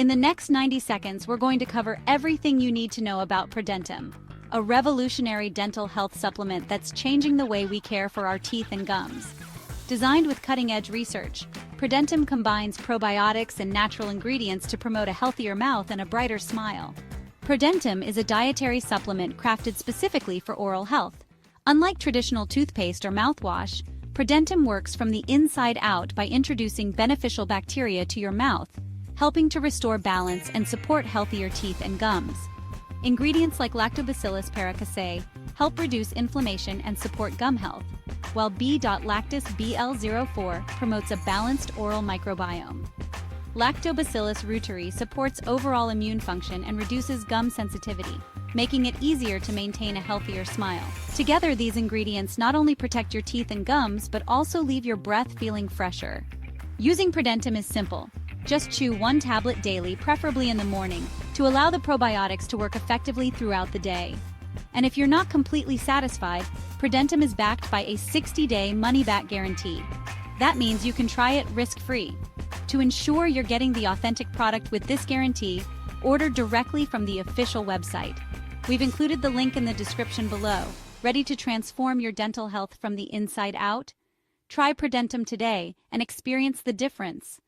In the next 90 seconds, we're going to cover everything you need to know about ProDentim, a revolutionary dental health supplement that's changing the way we care for our teeth and gums. Designed with cutting-edge research, ProDentim combines probiotics and natural ingredients to promote a healthier mouth and a brighter smile. ProDentim is a dietary supplement crafted specifically for oral health. Unlike traditional toothpaste or mouthwash, ProDentim works from the inside out by introducing beneficial bacteria to your mouth, helping to restore balance and support healthier teeth and gums. Ingredients like Lactobacillus Paracasei help reduce inflammation and support gum health, while Lactis BL-04 promotes a balanced oral microbiome. Lactobacillus Reuteri supports overall immune function and reduces gum sensitivity, making it easier to maintain a healthier smile. Together, these ingredients not only protect your teeth and gums, but also leave your breath feeling fresher. Using ProDentim is simple. Just chew 1 tablet daily, preferably in the morning, to allow the probiotics to work effectively throughout the day. And if you're not completely satisfied, ProDentim is backed by a 60-day money-back guarantee. That means you can try it risk-free. To ensure you're getting the authentic product with this guarantee, order directly from the official website. We've included the link in the description below. Ready to transform your dental health from the inside out? Try ProDentim today and experience the difference.